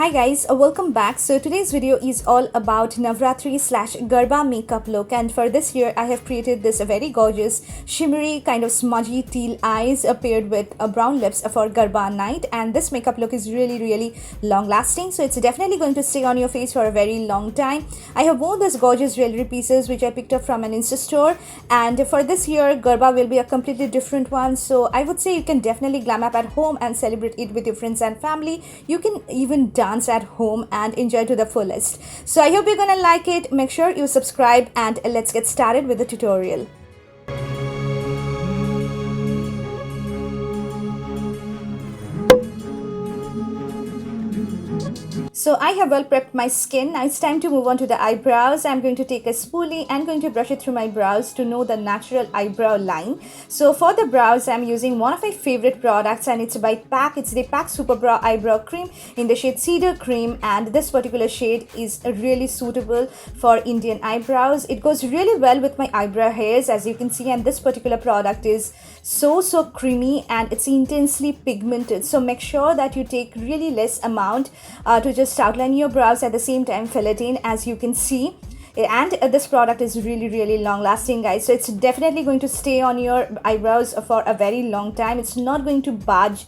Hi guys, welcome back. So today's video is all about Navratri slash Garba makeup look, and for this year I have created this very gorgeous shimmery kind of smudgy teal eyes paired with brown lips for Garba night, and this makeup look is really long lasting, so it's definitely going to stay on your face for a very long time. I have worn these gorgeous jewelry pieces which I picked up from an Insta store, and for this year Garba will be a completely different one, so I would say you can definitely glam up at home and celebrate it with your friends and family. You can even dance at home and enjoy to the fullest. So I hope you're gonna like it. Make sure you subscribe and let's get started with the tutorial. So I have well prepped my skin. Now it's time to move on to the eyebrows. I'm going to take a spoolie and going to brush it through my brows to know the natural eyebrow line. So for the brows, I'm using one of my favorite products, and it's by PAC. It's the PAC Super Brow Eyebrow Cream in the shade Cedar Cream, and this particular shade is really suitable for Indian eyebrows. It goes really well with my eyebrow hairs, as you can see, and this particular product is so creamy and it's intensely pigmented. So make sure that you take really less amount to just outline your brows, at the same time fill it in, as you can see. And this product is really long lasting, guys, so it's definitely going to stay on your eyebrows for a very long time. It's not going to budge.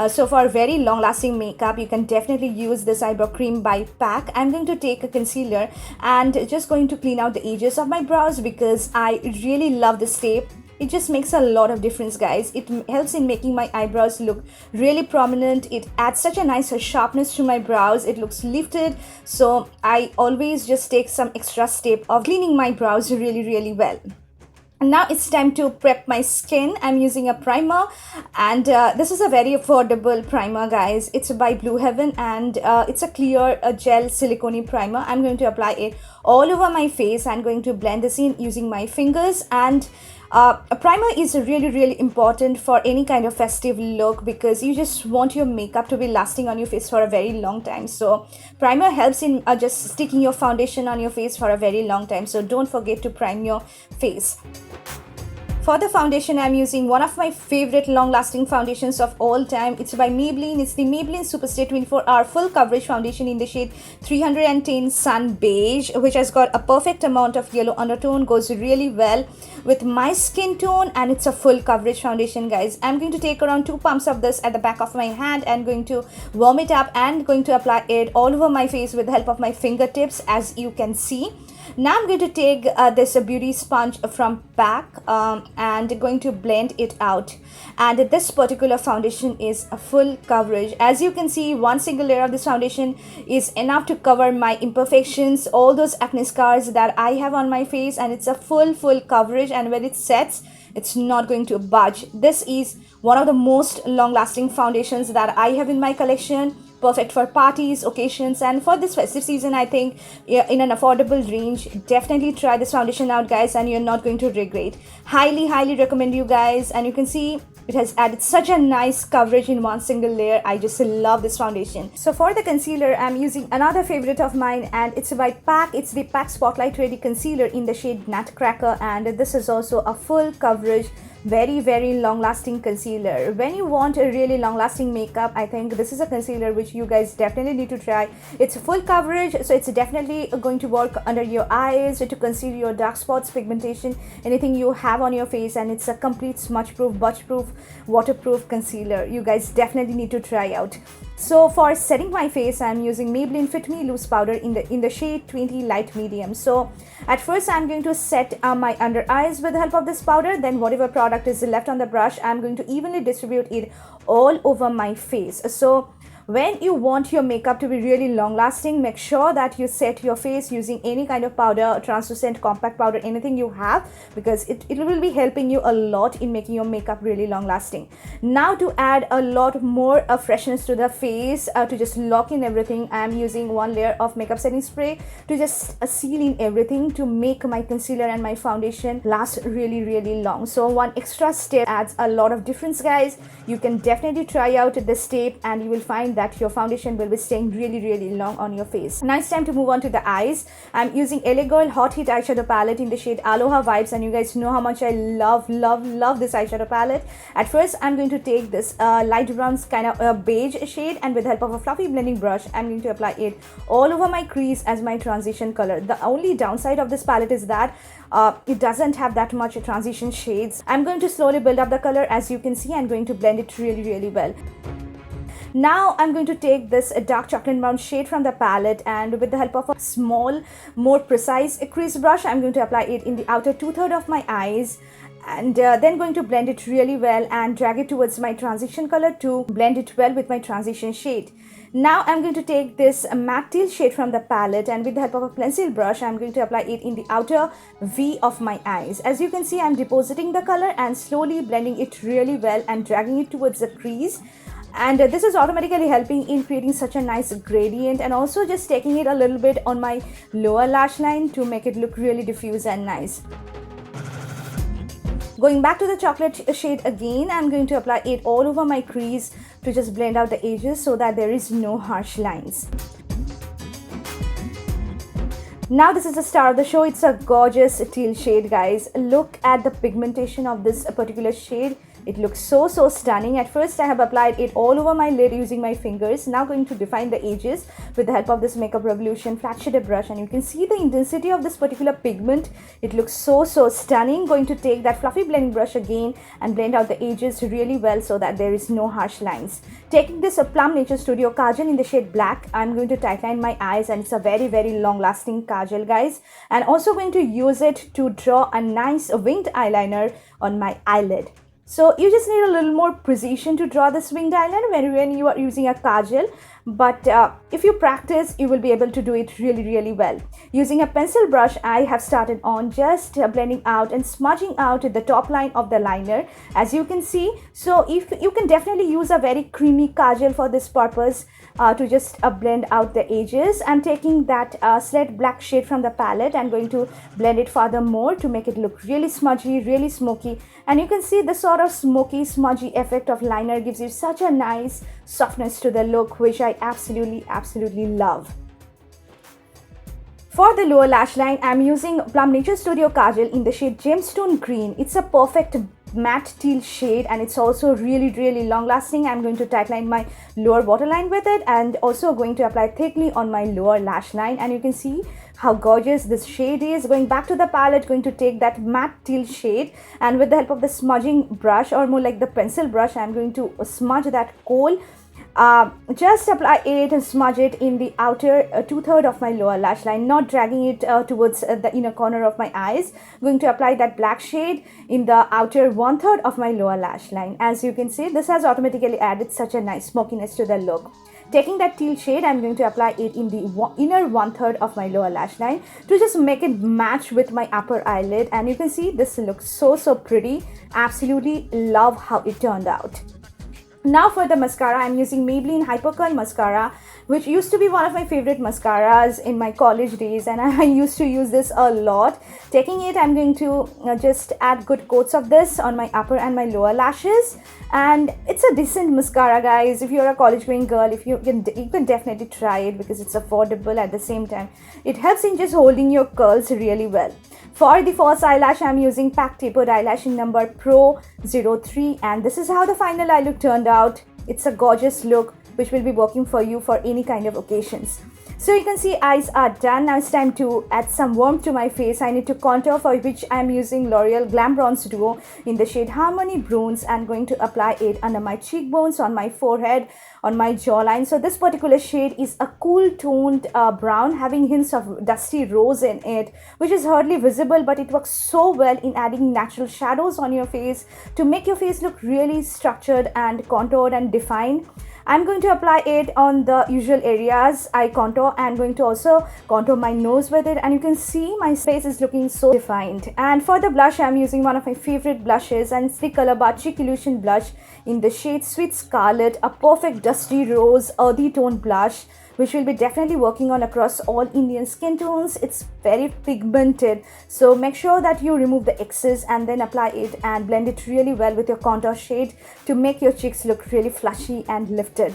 So for very long lasting makeup, you can definitely use this eyebrow cream by PAC. I'm going to take a concealer and just going to clean out the edges of my brows because I really love this step. It just makes a lot of difference, guys. It helps in making my eyebrows look really prominent. It adds such a nice sharpness to my brows. It looks lifted, so I always just take some extra step of cleaning my brows really well. And now it's time to prep my skin. I'm using a primer, and this is a very affordable primer, guys. It's by Blue Heaven, and it's a clear gel silicone primer. I'm going to apply it all over my face. I'm going to blend this in using my fingers, and a primer is really important for any kind of festive look because you just want your makeup to be lasting on your face for a very long time. So primer helps in just sticking your foundation on your face for a very long time, so don't forget to prime your face. For the foundation, I'm using one of my favorite long-lasting foundations of all time. It's by Maybelline. It's the Maybelline Superstay 24-Hour Full Coverage Foundation in the shade 310 Sun Beige, which has got a perfect amount of yellow undertone, goes really well with my skin tone, and it's a full coverage foundation, guys. I'm going to take around 2 pumps of this at the back of my hand and going to warm it up and going to apply it all over my face with the help of my fingertips, as you can see. Now I'm going to take this beauty sponge from PAC and going to blend it out, and this particular foundation is a full coverage. As you can see, one single layer of this foundation is enough to cover my imperfections, all those acne scars that I have on my face, and it's a full coverage, and when it sets, it's not going to budge. This is one of the most long-lasting foundations that I have in my collection. Perfect for parties, occasions, and for this festive season, I think, in an affordable range. Definitely try this foundation out, guys, and you're not going to regret. Highly recommend you guys. And you can see it has added such a nice coverage in one single layer. I just love this foundation. So for the concealer, I'm using another favorite of mine, and it's by PAC. It's the PAC Spotlight Ready Concealer in the shade Nutcracker, and this is also a full coverage, very long lasting concealer. When you want a really long lasting makeup, I think this is a concealer which you guys definitely need to try. It's full coverage, so it's definitely going to work under your eyes to conceal your dark spots, pigmentation, anything you have on your face, and it's a complete smudge proof, budge proof, waterproof concealer. You guys definitely need to try out. So for setting my face, I'm using Maybelline Fit Me Loose Powder in the shade 20 Light Medium. So at first I'm going to set my under eyes with the help of this powder. Then whatever product is left on the brush, I'm going to evenly distribute it all over my face. So when you want your makeup to be really long lasting, make sure that you set your face using any kind of powder, translucent, compact powder, anything you have, because it will be helping you a lot in making your makeup really long lasting. Now to add a lot more freshness to the face, to just lock in everything, I am using one layer of makeup setting spray to just seal in everything, to make my concealer and my foundation last really long. So one extra step adds a lot of difference, guys. You can definitely try out this step and you will find that your foundation will be staying really long on your face. Now it's time to move on to the eyes. I'm using LA Girl Hot Heat eyeshadow palette in the shade Aloha Vibes, and you guys know how much I love this eyeshadow palette. At first, I'm going to take this light brown kind of beige shade, and with the help of a fluffy blending brush, I'm going to apply it all over my crease as my transition color. The only downside of this palette is that it doesn't have that much transition shades. I'm going to slowly build up the color. As you can see, I'm going to blend it really well. Now I'm going to take this dark chocolate brown shade from the palette, and with the help of a small, more precise crease brush, I'm going to apply it in the outer 2/3 of my eyes, and then going to blend it really well and drag it towards my transition color to blend it well with my transition shade. Now I'm going to take this matte teal shade from the palette, and with the help of a pencil brush, I'm going to apply it in the outer V of my eyes. As you can see, I'm depositing the color and slowly blending it really well and dragging it towards the crease. And this is automatically helping in creating such a nice gradient, and also just taking it a little bit on my lower lash line to make it look really diffuse and nice. Going back to the chocolate shade again, I'm going to apply it all over my crease to just blend out the edges so that there is no harsh lines. Now this is the star of the show. It's a gorgeous teal shade, guys. Look at the pigmentation of this particular shade. It looks so stunning. At first, I have applied it all over my lid using my fingers. Now going to define the edges with the help of this Makeup Revolution flat shaded brush, and you can see the intensity of this particular pigment. It looks so stunning. Going to take that fluffy blending brush again and blend out the edges really well so that there is no harsh lines. Taking this Plum Nature Studio Kajal in the shade Black, I'm going to tightline my eyes, and it's a very long lasting kajal, guys. And also going to use it to draw a nice winged eyeliner on my eyelid. So you just need a little more precision to draw this winged eyeliner when you are using a kajal, but if you practice, you will be able to do it really well. Using a pencil brush, I have started on just blending out and smudging out the top line of the liner, as you can see. So if you can definitely use a very creamy kajal for this purpose, to just blend out the edges. I'm taking that slate black shade from the palette and going to blend it furthermore to make it look really smudgy, really smoky. And you can see the sort of smoky, smudgy effect of liner gives you such a nice softness to the look, which I absolutely love. For the lower lash line, I'm using Plum Nature Studio Kajal in the shade Gemstone Green. It's a perfect matte teal shade, and it's also really long lasting. I'm going to tightline my lower waterline with it, and also going to apply thickly on my lower lash line. And you can see how gorgeous this shade is. Going back to the palette, going to take that matte teal shade, and with the help of the smudging brush, or more like the pencil brush, I'm going to smudge that coal. Just apply it and smudge it in the outer 2/3 of my lower lash line, not dragging it towards the inner corner of my eyes. Going to apply that black shade in the outer 1/3 of my lower lash line. As you can see, this has automatically added such a nice smokiness to the look. Taking that teal shade, I'm going to apply it in the inner 1/3 of my lower lash line to just make it match with my upper eyelid. And you can see this looks so pretty. Absolutely love how it turned out. Now for the mascara, I'm using Maybelline Hyper Curl Mascara, which used to be one of my favorite mascaras in my college days, and I used to use this a lot. Taking it, I'm going to just add good coats of this on my upper and my lower lashes. And it's a decent mascara, guys. If you're a college going girl, you can definitely try it because it's affordable. At the same time, it helps in just holding your curls really well. For the false eyelash, I'm using Pack Tapered Eyelash in number Pro 03, and this is how the final eye look turned out. It's a gorgeous look which will be working for you for any kind of occasions. So you can see eyes are done. Now it's time to add some warmth to my face. I need to contour, for which I'm using L'Oreal Glam Bronze Duo in the shade Harmony Bronze. I'm going to apply it under my cheekbones, on my forehead, on my jawline. So this particular shade is a cool toned brown, having hints of dusty rose in it, which is hardly visible, but it works so well in adding natural shadows on your face to make your face look really structured and contoured and defined. I'm going to apply it on the usual areas I contour, and going to also contour my nose with it, and you can see my face is looking so defined. And for the blush, I'm using one of my favorite blushes, and it's the Color Bar Cheek Illusion blush in the shade Sweet Scarlet, a perfect dusty rose earthy tone blush, which will be definitely working on across all Indian skin tones. It's very pigmented, so make sure that you remove the excess and then apply it and blend it really well with your contour shade to make your cheeks look really flushy and lifted.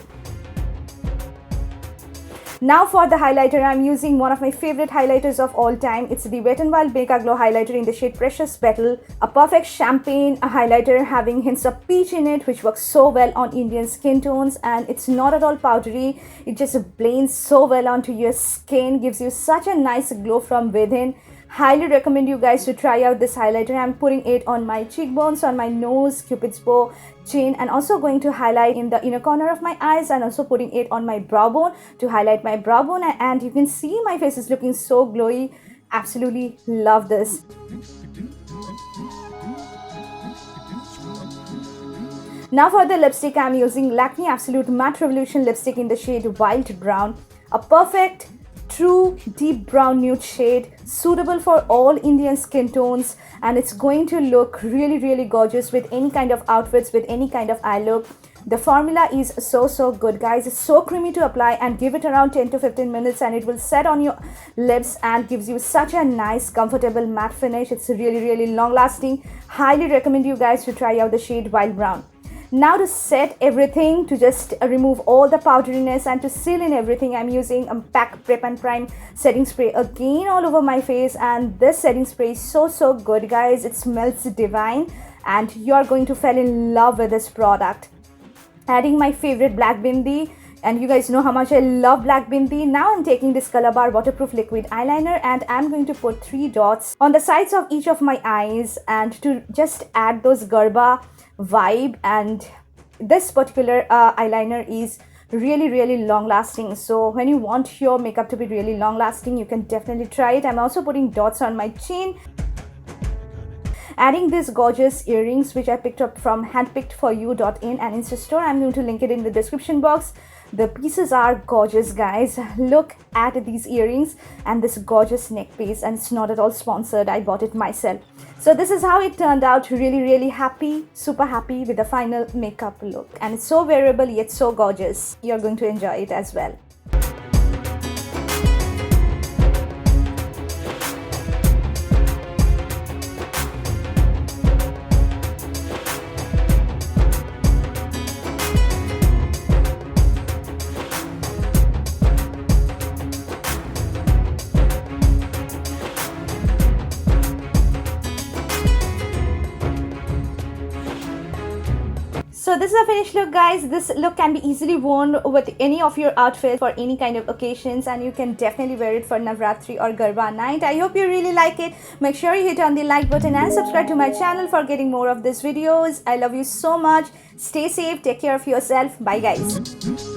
Now for the highlighter, I'm using one of my favorite highlighters of all time. It's the Wet n Wild Make Glow highlighter in the shade Precious Petal. A perfect champagne highlighter having hints of peach in it, which works so well on Indian skin tones, and it's not at all powdery. It just blends so well onto your skin, gives you such a nice glow from within. Highly recommend you guys to try out this highlighter. I'm putting it on my cheekbones, on my nose, cupid's bow, chin, and also going to highlight in the inner corner of my eyes, and also putting it on my brow bone to highlight my brow bone. And you can see my face is looking so glowy. Absolutely love this. Now for the lipstick, I'm using Lakme Absolute Matte Revolution lipstick in the shade Wild Brown. A perfect true deep brown nude shade, suitable for all Indian skin tones, and it's going to look really gorgeous with any kind of outfits, with any kind of eye look. The formula is so good, guys. It's so creamy to apply, and give it around 10 to 15 minutes and it will set on your lips and gives you such a nice comfortable matte finish. It's really long lasting. Highly recommend you guys to try out the shade Wild Brown. Now to set everything, to just remove all the powderiness and to seal in everything, I'm using PAC Prep and Prime setting spray again all over my face. And this setting spray is so good, guys. It smells divine and you're going to fall in love with this product. Adding my favorite black bindi, and you guys know how much I love black bindi. Now I'm taking this Color Bar waterproof liquid eyeliner and I'm going to put 3 dots on the sides of each of my eyes, and to just add those Garba vibe. And this particular eyeliner is really long lasting, so when you want your makeup to be really long lasting, you can definitely try it. I'm also putting dots on my chin, adding these gorgeous earrings which I picked up from handpickedforyou.in and Insta store. I'm going to link it in the description box. The pieces are gorgeous, guys. Look at these earrings and this gorgeous neck piece, and it's not at all sponsored. I bought it myself. So this is how it turned out. Really happy, super happy with the final makeup look, and it's so wearable yet so gorgeous. You're going to enjoy it as well. So this is a finished look, guys. This look can be easily worn with any of your outfits for any kind of occasions, and you can definitely wear it for Navratri or Garba night. I hope you really like it. Make sure you hit on the like button and subscribe to my channel for getting more of these videos. I love you so much. Stay safe. Take care of yourself. Bye, guys.